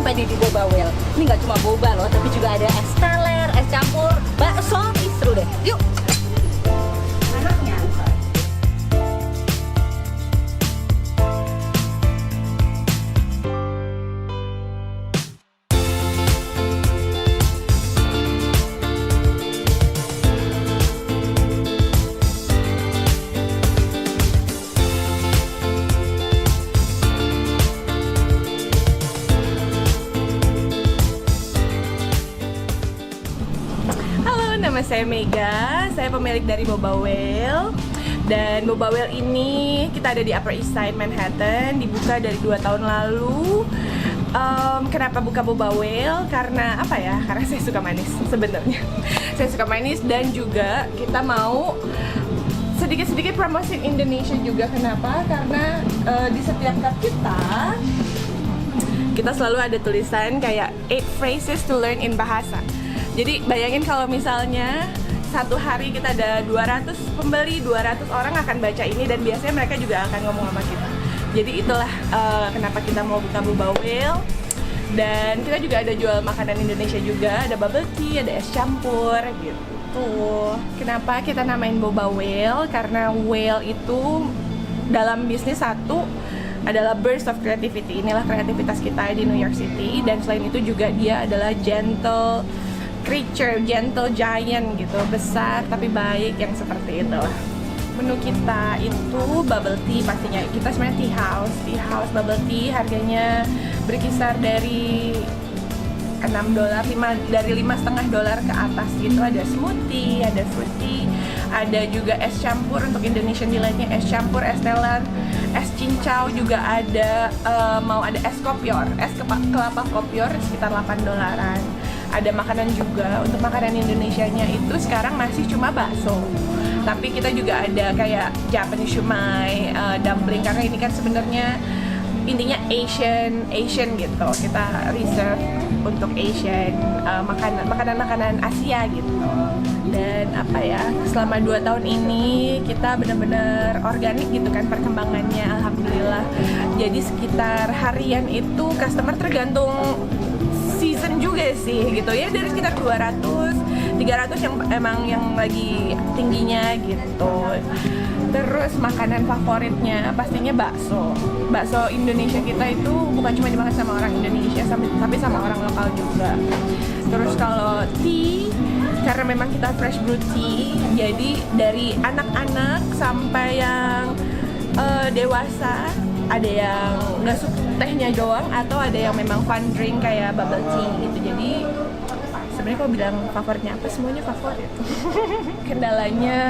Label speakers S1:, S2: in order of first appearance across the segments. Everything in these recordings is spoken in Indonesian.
S1: Sampai di Boba Well. Ini nggak cuma boba loh, tapi juga ada es teler, es campur, bakso, seru deh. Yuk. Anaknya.
S2: Nama saya Mega, saya pemilik dari Boba Well. Dan Boba Well ini kita ada di Upper East Side Manhattan, dibuka dari 2 tahun lalu. Kenapa buka Boba Well? Karena apa ya? Karena saya suka manis sebenarnya. Saya suka manis dan juga kita mau sedikit-sedikit promosiin Indonesia juga. Kenapa? Karena di setiap cup kita selalu ada tulisan kayak 8 phrases to learn in bahasa. Jadi bayangin kalau misalnya satu hari kita ada 200 pembeli, 200 orang akan baca ini dan biasanya mereka juga akan ngomong sama kita. Jadi itulah kenapa kita mau buka Boba Well. Dan kita juga ada jual makanan Indonesia juga, ada bubble tea, ada es campur gitu. Kenapa kita namain Boba Well? Karena well itu dalam bisnis satu adalah burst of creativity. Inilah kreativitas kita di New York City. Dan selain itu juga dia adalah gentle creature, gentle giant gitu, besar tapi baik, yang seperti itu. Menu kita itu bubble tea pastinya. Kita sebenarnya tea house bubble tea harganya berkisar dari $6, dari $5,5 ke atas gitu. Ada smoothie, ada fruity, ada juga es campur. Untuk Indonesian Delight-nya es campur, es teler, es cincau juga ada. Mau ada es kopior, es kelapa kopior sekitar $8. Ada makanan juga. Untuk makanan Indonesianya itu sekarang masih cuma bakso, tapi kita juga ada kayak Japanese shumai, dumpling, karena ini kan sebenarnya intinya Asian gitu. Kita reserve untuk Asian, makanan Asia gitu. Dan apa ya, selama 2 tahun ini kita benar-benar organik gitu kan perkembangannya, alhamdulillah. Jadi sekitar harian itu customer tergantung season juga sih gitu ya, dari sekitar 200-300 yang emang yang lagi tingginya gitu. Terus makanan favoritnya pastinya bakso. Bakso Indonesia kita itu bukan cuma dimakan sama orang Indonesia, tapi sama orang lokal juga. Terus kalau tea, karena memang kita fresh brew tea, jadi dari anak-anak sampai yang dewasa, ada yang nggak suka tehnya doang, atau ada yang memang fun drink kayak bubble tea gitu. Jadi sebenarnya kalau bilang favoritnya apa, semuanya favorit. Kendalanya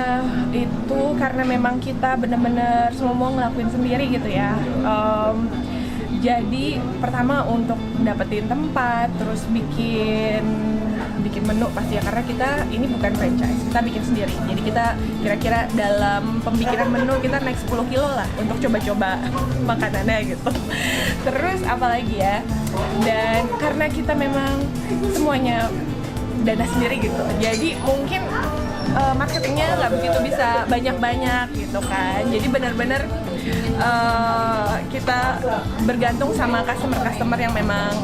S2: itu karena memang kita bener-bener semua ngelakuin sendiri gitu ya. Jadi pertama untuk dapetin tempat, terus bikin menu pasti ya, karena kita ini bukan franchise, kita bikin sendiri. Jadi kita kira-kira dalam pembikinan menu kita naik 10 kilo lah untuk coba-coba makanannya gitu. Terus apalagi ya, dan karena kita memang semuanya dana sendiri gitu, jadi mungkin marketingnya nggak begitu bisa banyak-banyak gitu kan. Jadi benar-benar kita bergantung sama customer yang memang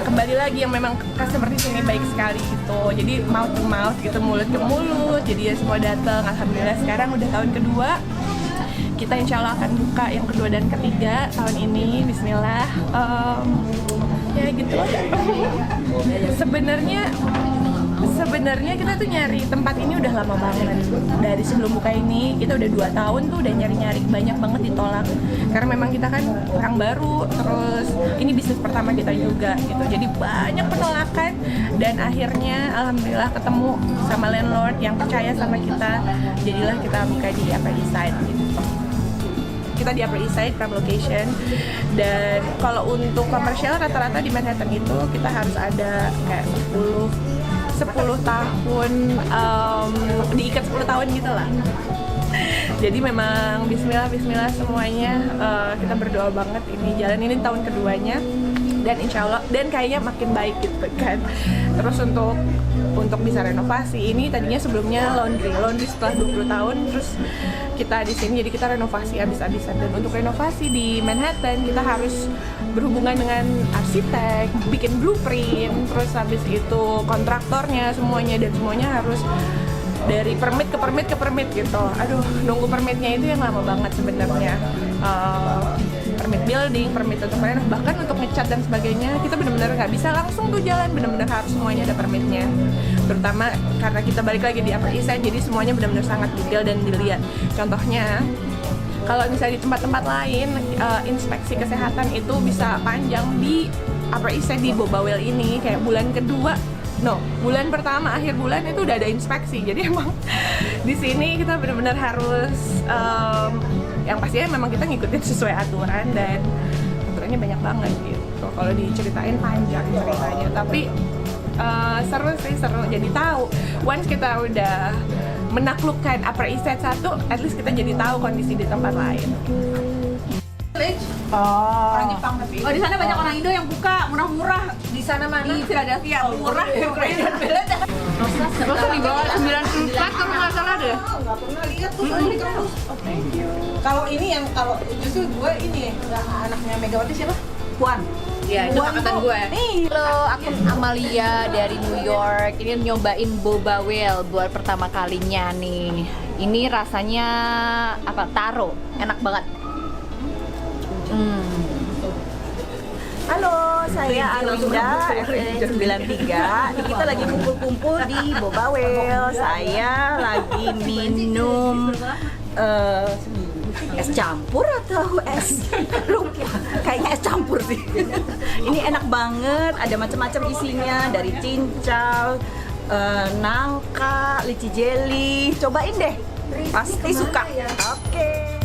S2: kembali lagi, yang memang customer di sini baik sekali gitu. Jadi mouth to mouth gitu, mulut ke mulut. Jadi ya semua datang. Alhamdulillah sekarang udah tahun kedua. Kita insya Allah akan buka yang kedua dan ketiga tahun ini. Bismillah. Ya gitu. Sebenarnya kita tuh nyari tempat ini udah lama banget. Dari sebelum buka ini kita udah 2 tahun tuh udah nyari-nyari, banyak banget ditolak. Karena memang kita kan orang baru, terus ini bisnis pertama kita juga gitu. Jadi banyak penolakan dan akhirnya alhamdulillah ketemu sama landlord yang percaya sama kita. Jadilah kita buka di Upper East Side gitu. Kita di Upper East Side, prime location. Dan kalau untuk komersial rata-rata di Manhattan itu kita harus ada kayak 10 tahun, diikat 10 tahun gitu lah. Jadi memang bismillah semuanya, kita berdoa banget ini jalan ini tahun keduanya, dan insya Allah dan kayaknya makin baik gitu kan. Terus untuk bisa renovasi, ini tadinya sebelumnya laundry setelah 20 tahun, terus kita di sini, jadi kita renovasi habis-habisan. Dan untuk renovasi di Manhattan kita harus berhubungan dengan arsitek, bikin blueprint, terus habis itu kontraktornya semuanya, dan semuanya harus dari permit ke permit ke permit gitu. Aduh, nunggu permitnya itu yang lama banget sebenarnya. Permit building, permit untuk renov, bahkan untuk ngecat dan sebagainya kita benar-benar nggak bisa langsung tuh jalan, benar-benar harus semuanya ada permitnya. Terutama karena kita balik lagi di Upper East Side, jadi semuanya benar-benar sangat detail dan dilihat. Contohnya, kalau misalnya di tempat-tempat lain inspeksi kesehatan itu bisa panjang, di Upper East Side di Bobawel ini kayak bulan kedua, bulan pertama akhir bulan itu udah ada inspeksi. Jadi emang di sini kita benar-benar harus yang pastinya memang kita ngikutin sesuai aturan, dan aturannya banyak banget gitu. Kalau diceritain panjang ceritanya, tapi seru sih, seru. Jadi tahu once kita udah menaklukkan Upper East Side satu, at least kita jadi tahu kondisi di tempat lain.
S1: Orang Jepang tapi. Oh, di sana banyak orang Indo yang buka murah-murah. Di sana mana? Di Philadelphia, murah.
S2: Terus di bawah 94 kalau nggak salah deh.
S1: Nggak pernah lihat tuh di kampus. Kalau ini yang justru gue ini anaknya Megawati siapa? Puan. Iya, itu angkatan gue.
S3: Halo, aku Amalia dari New York. Ini nyobain boba whale buat pertama kalinya nih. Ini rasanya apa? Taro, enak banget.
S4: Halo, saya Alinda, RN93. Kita lagi kumpul-kumpul di Boba Whale. Saya lagi minum es campur atau es lupa, kayaknya es campur sih. Ini enak banget, ada macam-macam isinya, dari cincau, nangka, lychee jelly. Cobain deh, pasti suka. Oke.